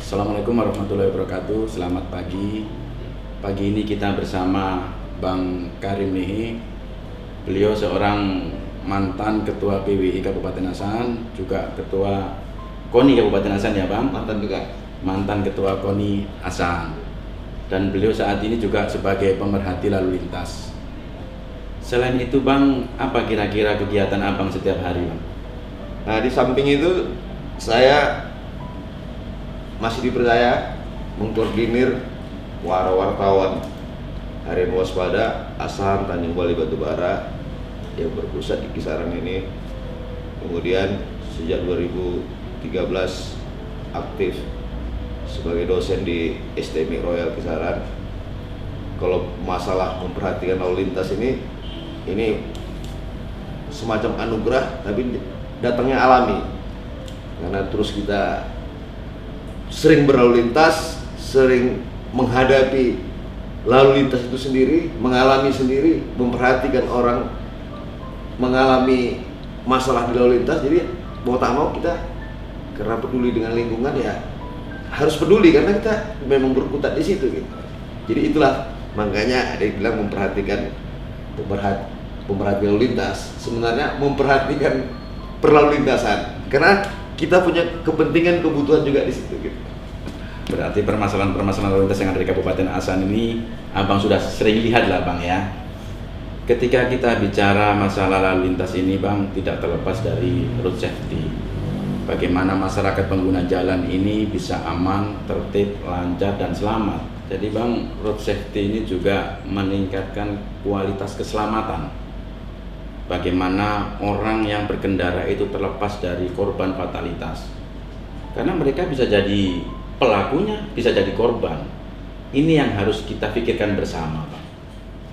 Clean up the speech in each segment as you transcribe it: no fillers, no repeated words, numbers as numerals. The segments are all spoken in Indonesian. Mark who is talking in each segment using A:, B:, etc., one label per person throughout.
A: Assalamualaikum warahmatullahi wabarakatuh. Selamat pagi. Pagi ini kita bersama Bang Karim Nehi. Beliau seorang mantan Ketua PWI Kabupaten Asahan, juga Ketua KONI Kabupaten Asahan ya Bang?
B: Mantan juga.
A: Mantan Ketua KONI Asahan. Dan beliau saat ini juga sebagai pemerhati lalu lintas. Selain itu Bang, apa kira-kira kegiatan Abang setiap hari Bang?
B: Nah, di samping itu saya masih dipercaya mengkoordinir wartawan Harian Waspada Asahan Tanjung Balai Batubara yang berpusat di kisaran ini. Kemudian sejak 2013 aktif sebagai dosen di STMI Royal Kisaran. Kalau masalah memperhatikan lalu lintas ini semacam anugerah, tapi datangnya alami karena terus kita sering berlalu lintas, sering menghadapi lalu lintas itu sendiri, mengalami sendiri, memperhatikan orang mengalami masalah di lalu lintas. Jadi mau tak mau kita karena peduli dengan lingkungan ya harus peduli karena kita memang berkutat di situ gitu. Jadi itulah makanya ada yang bilang memperhatikan lalu lintas, sebenarnya memperhatikan perlalu lintasan karena kita punya kepentingan kebutuhan juga di situ gitu.
A: Berarti permasalahan lalu lintas yang ada di Kabupaten Asahan ini Abang sudah sering lihat lah Bang ya. Ketika kita bicara masalah lalu lintas ini Bang, tidak terlepas dari road safety. Bagaimana masyarakat pengguna jalan ini bisa aman, tertib, lancar dan selamat. Jadi Bang, road safety ini juga meningkatkan kualitas keselamatan. Bagaimana orang yang berkendara itu terlepas dari korban fatalitas. Karena mereka bisa jadi pelakunya, bisa jadi korban. Ini yang harus kita pikirkan bersama Bang.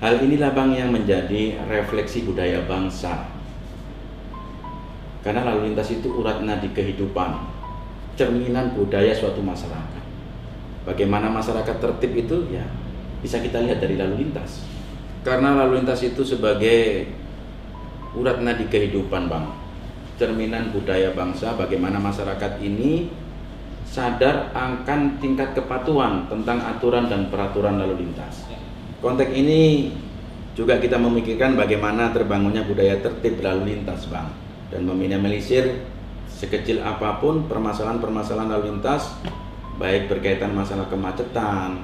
A: Hal inilah Bang yang menjadi refleksi budaya bangsa. Karena lalu lintas itu urat nadi kehidupan, cerminan budaya suatu masyarakat. Bagaimana masyarakat tertib itu ya bisa kita lihat dari lalu lintas. Karena lalu lintas itu sebagai urat nadi kehidupan Bang, cerminan budaya bangsa. Bagaimana masyarakat ini sadar akan tingkat kepatuhan tentang aturan dan peraturan lalu lintas. Konteks ini juga kita memikirkan bagaimana terbangunnya budaya tertib lalu lintas Bang, dan meminimalisir sekecil apapun permasalahan-permasalahan lalu lintas, baik berkaitan masalah kemacetan,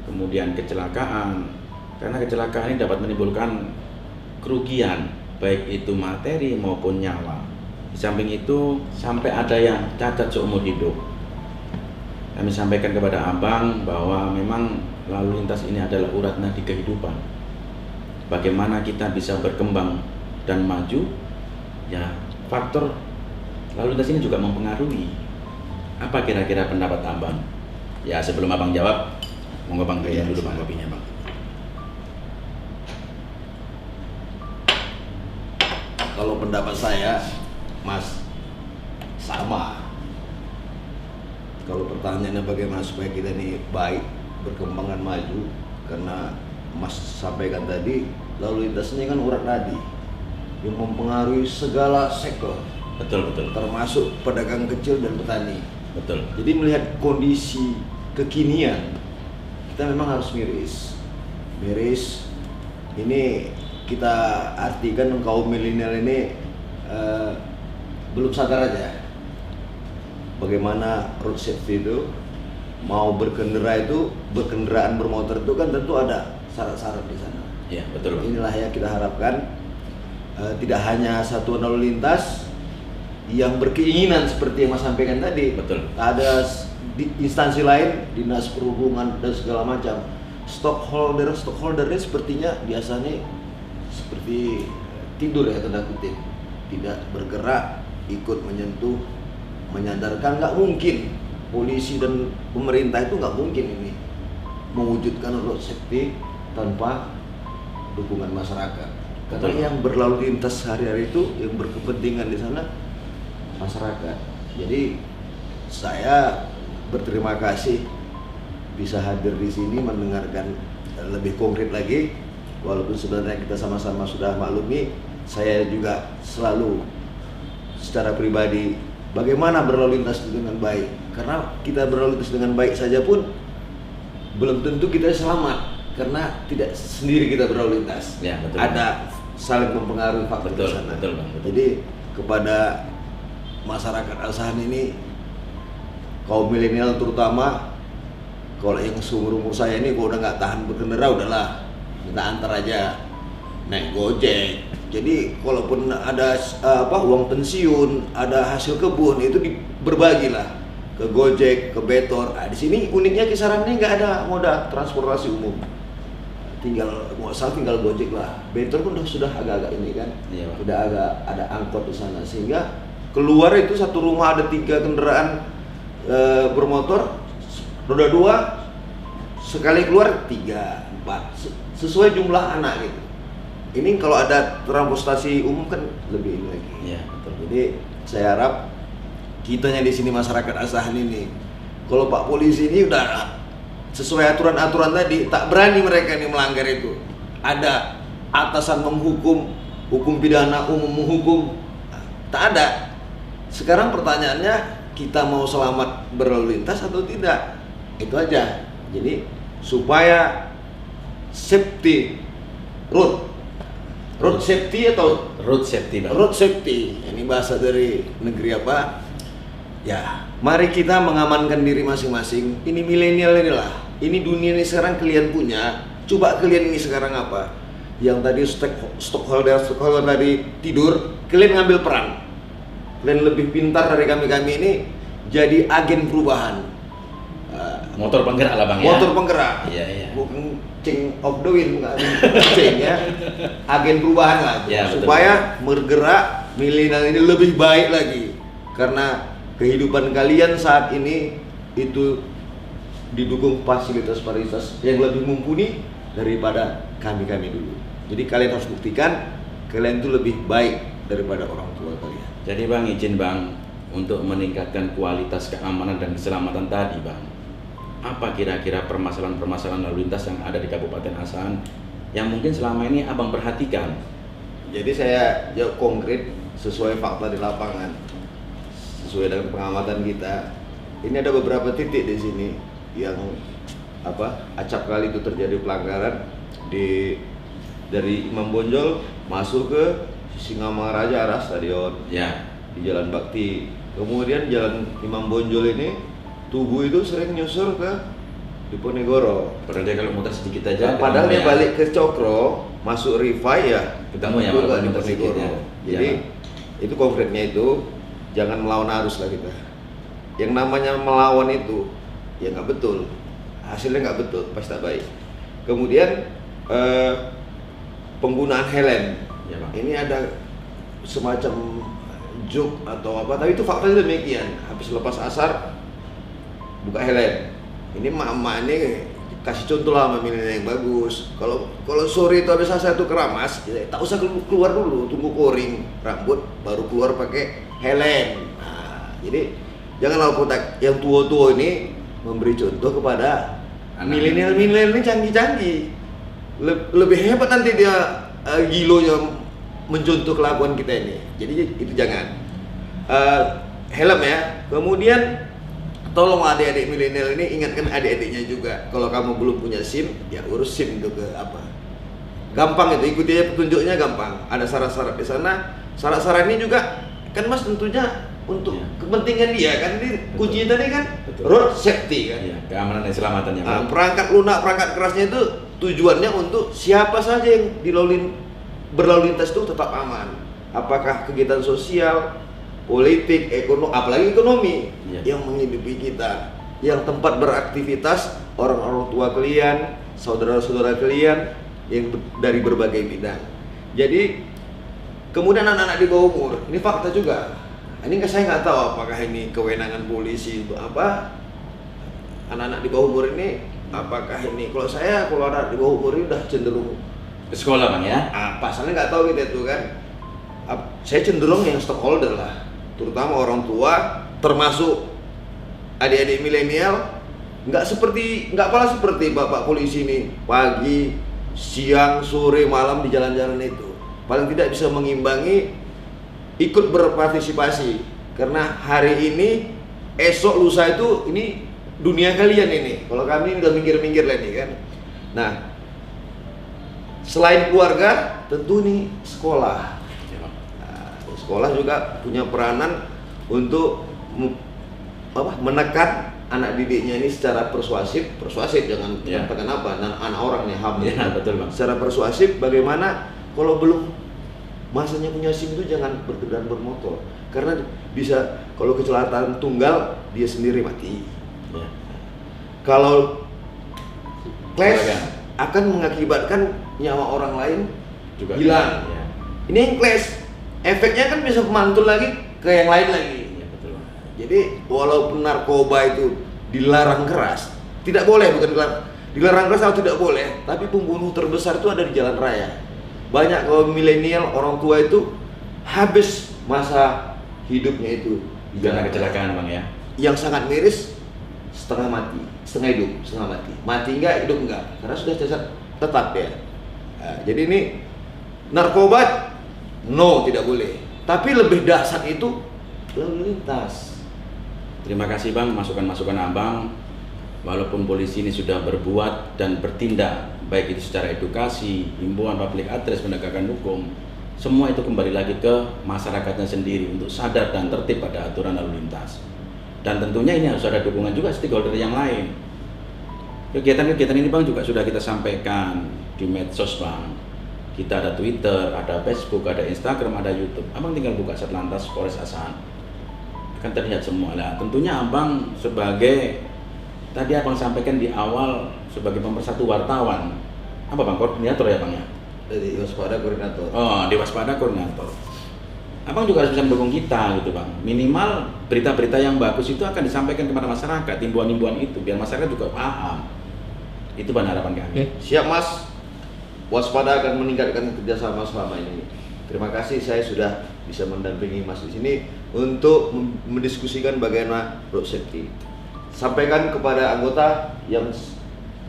A: kemudian kecelakaan, karena kecelakaan ini dapat menimbulkan kerugian baik itu materi maupun nyawa. Di samping itu sampai ada yang cacat seumur hidup. Kami sampaikan kepada Abang bahwa memang lalu lintas ini adalah urat nadi kehidupan. Bagaimana kita bisa berkembang dan maju, ya faktor lalu lintas ini juga mempengaruhi. Apa kira-kira pendapat Abang? Ya sebelum Abang jawab, monggo Bang minum dulu Bang kopinya Bang.
B: Kalau pendapat saya, Mas, sama. Kalau pertanyaannya bagaimana supaya kita ini baik, berkembang dan maju, karena Mas sampaikan tadi, lalu lintas ini kan urat nadi yang mempengaruhi segala sektor.
A: Betul.
B: Termasuk pedagang kecil dan petani.
A: Betul.
B: Jadi melihat kondisi kekinian, kita memang harus miris. Ini kita artikan kaum milenial ini belum sadar aja bagaimana road safety itu. Mau berkendaraan bermotor itu kan tentu ada syarat-syarat di sana.
A: Iya betul.
B: Inilah yang kita harapkan, tidak hanya satuan lalu lintas yang berkeinginan seperti yang Mas sampaikan tadi.
A: Betul.
B: Ada di instansi lain, dinas perhubungan dan segala macam. Stockholder ini sepertinya biasanya seperti tidur ya, tanda kutip, tidak bergerak, ikut menyentuh, menyadarkan. Nggak mungkin polisi dan pemerintah itu nggak mungkin ini mewujudkan road safety tanpa dukungan masyarakat. Karena
A: Betul.
B: yang berlalu lintas sehari-hari itu yang berkepentingan di sana masyarakat. Jadi saya berterima kasih bisa hadir di sini mendengarkan lebih konkret lagi. Walaupun sebenarnya kita sama-sama sudah maklumi, saya juga selalu secara pribadi bagaimana berlalu lintas itu dengan baik. Karena kita berlalu lintas dengan baik saja pun belum tentu kita selamat, karena tidak sendiri kita berlalu lintas.
A: Ya, betul.
B: Ada saling mempengaruhi faktor di sana.
A: Betul, Bang. Betul.
B: Jadi kepada masyarakat Asahan ini, kaum milenial terutama, kalau yang seumur saya ini kalau udah nggak tahan berkendara, udahlah minta antar aja, naik Gojek. Jadi kalaupun ada uang pensiun, ada hasil kebun, itu berbagilah ke Gojek, ke Betor. Di sini uniknya kisarannya nggak ada moda transportasi umum, tinggal Gojek lah. Betor pun sudah agak-agak ini kan, sudah agak ada angkot di sana, sehingga keluar itu satu rumah ada 3 kendaraan bermotor roda 2, sekali keluar 3, 4 sesuai jumlah anak gitu. Ini kalau ada transportasi umum kan lebih ini lagi.
A: Ya, betul.
B: Jadi saya harap kitanya di sini masyarakat Asahan ini, kalau Pak Polisi ini udah sesuai aturan-aturan tadi, tak berani mereka ini melanggar itu. Ada atasan menghukum, hukum pidana umum menghukum, tak ada. Sekarang pertanyaannya, kita mau selamat berlalu lintas atau tidak? Itu aja. Jadi supaya safety road safety atau
A: road safety, Bang.
B: Road safety. Ini bahasa dari negeri apa? Ya, mari kita mengamankan diri masing-masing. Ini milenial inilah. Ini dunia ini sekarang kalian punya. Coba kalian ini sekarang apa? Yang tadi stockholder tadi tidur, kalian ngambil peran. Kalian lebih pintar dari kami ini, jadi agen perubahan.
A: Motor penggerak lah, Bang, ya.
B: Motor penggerak.
A: Iya.
B: Bukan king of the wind, bukan king ya. Agen perubahan lah.
A: Ya,
B: supaya bergerak milenial ini lebih baik lagi. Karena kehidupan kalian saat ini itu didukung fasilitas-fasilitas yang lebih mumpuni daripada kami dulu. Jadi kalian harus buktikan kalian itu lebih baik daripada orang tua kalian.
A: Jadi Bang, izin Bang, untuk meningkatkan kualitas keamanan dan keselamatan tadi, Bang, apa kira-kira permasalahan-permasalahan lalu lintas yang ada di Kabupaten Asahan yang mungkin selama ini Abang perhatikan?
B: Jadi saya jawab konkret sesuai fakta di lapangan, sesuai dengan pengamatan kita. Ini ada beberapa titik di sini yang acap kali itu terjadi pelanggaran dari Imam Bonjol masuk ke Singamangaraja arah stadion,
A: ya,
B: di Jalan Bakti. Kemudian Jalan Imam Bonjol ini Tugu itu sering nyusur ke Diponegoro.
A: Padahal dia kalau muter sedikit aja.
B: Padahal dia balik ke Cokro, masuk Rifai ya,
A: ketemu ya
B: ke
A: muter
B: Diponegoro.
A: ya.
B: Jadi itu konkretnya itu, jangan melawan arus lah kita. Yang namanya melawan itu ya nggak betul, hasilnya nggak betul, pasti tak baik. Kemudian penggunaan helm.
A: Ya, Bang.
B: Ini ada semacam joke atau apa, tapi itu faktanya demikian. Habis lepas asar buka helm. Ini mama ini kasih contoh lah sama milenial yang bagus. Kalau sore itu habis asar itu keramas, ya, tak usah keluar dulu, tunggu kering rambut baru keluar pakai helm. Nah, jadi janganlah kotak yang tua-tua ini memberi contoh kepada milenial ini canggih-canggih. Lebih hebat nanti dia gilonya mencontoh kelakuan kita ini. Jadi itu jangan. Helm ya. Kemudian tolong adik-adik milenial ini ingatkan adik-adiknya juga. Kalau kamu belum punya SIM, ya urus SIM itu ke apa. Gampang itu, ikuti aja petunjuknya gampang. Ada syarat-syarat di sana. Syarat-syarat ini juga kan Mas tentunya untuk kepentingan dia kan, ini kuncinya tadi kan road safety kan.
A: Ya, keamanan dan keselamatannya.
B: Perangkat lunak, perangkat kerasnya itu tujuannya untuk siapa saja yang berlalu lintas itu tetap aman. Apakah kegiatan sosial, politik, ekonomi, apalagi ekonomi yang menghidupi kita, yang tempat beraktivitas orang-orang tua kalian, saudara-saudara kalian yang dari berbagai bidang. Jadi kemudian anak-anak di bawah umur, ini fakta juga. Ini saya nggak tahu apakah ini kewenangan polisi itu apa. Anak-anak di bawah umur ini, apakah ini? Kalau anak di bawah umur ini udah cenderung
A: ke sekolah, Bang, ya.
B: Pasalnya nggak tahu kita itu kan. Saya cenderung yang stockholder lah, terutama orang tua, termasuk adik-adik milenial. Nggak pernah seperti bapak polisi ini pagi, siang, sore, malam di jalan-jalan itu. Paling tidak bisa mengimbangi, ikut berpartisipasi Karena hari ini, esok lusa itu ini dunia kalian ini. Kalau kami udah minggir-minggir lah nih kan. Nah, selain keluarga, tentu nih sekolah. Nah, sekolah juga punya peranan untuk menekan anak didiknya ini secara persuasif, jangan katakan apa, anak orang nih ham.
A: Betul, Bang.
B: Secara persuasif, bagaimana kalau belum masanya punya SIM itu jangan berkendaraan bermotor, karena bisa kalau kecelakaan tunggal dia sendiri mati.
A: Ya.
B: Kalau clash akan mengakibatkan nyawa orang lain
A: Juga
B: hilang.
A: Ya.
B: Ini yang clash, efeknya kan bisa mantul lagi ke yang lain lagi.
A: Ya, betul.
B: Jadi walaupun narkoba itu dilarang keras, tidak boleh, bukan dilarang keras atau tidak boleh, tapi pembunuh terbesar itu ada di jalan raya. Banyak kaum milenial, orang tua itu habis masa hidupnya itu di
A: Karena
B: jalan
A: kecelakaan,
B: raya.
A: Bang ya.
B: Yang sangat miris, setengah mati, setengah hidup, setengah mati. Mati enggak, hidup enggak, karena sudah cacat tetap ya. Nah, jadi ini narkoba, no, tidak boleh. Tapi lebih dahsyat itu lalu lintas.
A: Terima kasih, Bang, masukan-masukan Abang. Walaupun polisi ini sudah berbuat dan bertindak, baik itu secara edukasi, himbauan, public address, penegakan hukum, semua itu kembali lagi ke masyarakatnya sendiri untuk sadar dan tertib pada aturan lalu lintas. Dan tentunya ini harus ada dukungan juga stakeholder yang lain. Kegiatan-kegiatan ini, Bang, juga sudah kita sampaikan di medsos, Bang. Kita ada Twitter, ada Facebook, ada Instagram, ada YouTube. Abang tinggal buka Satlantas Polres Asahan, akan terlihat semua. Nah, tentunya Abang sebagai, tadi Abang sampaikan di awal, sebagai pemersatu wartawan, apa Bang, koordinator ya Bang ya?
B: Dari waspada koordinator.
A: Oh, di waspada koordinator. Abang juga harus bisa mendukung kita gitu Bang. Minimal berita-berita yang bagus itu akan disampaikan kepada masyarakat, himbauan-himbauan itu, biar masyarakat juga paham. Itu Bang harapan kami.
B: Siap Mas. Waspada akan meningkatkan kerjasama selama ini. Terima kasih, saya sudah bisa mendampingi Mas di sini untuk mendiskusikan bagaimana road safety. Sampaikan kepada anggota yang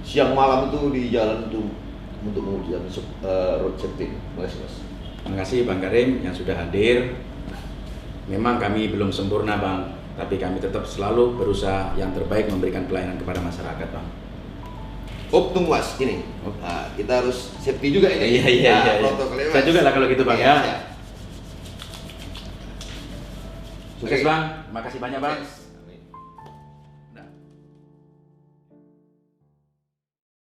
B: siang malam itu di jalan itu untuk mengujikan road safety. Terima kasih Mas.
A: Terima kasih Bang Karim yang sudah hadir. Memang kami belum sempurna Bang, tapi kami tetap selalu berusaha yang terbaik memberikan pelayanan kepada masyarakat Bang.
B: Tunggu Mas, gini. Nah, kita harus safety juga ini.
A: Iya.
B: Protokolnya,
A: Saya juga lah kalau gitu Bang ya.
B: Siap.
A: Sukses Bang, terima kasih banyak Bang.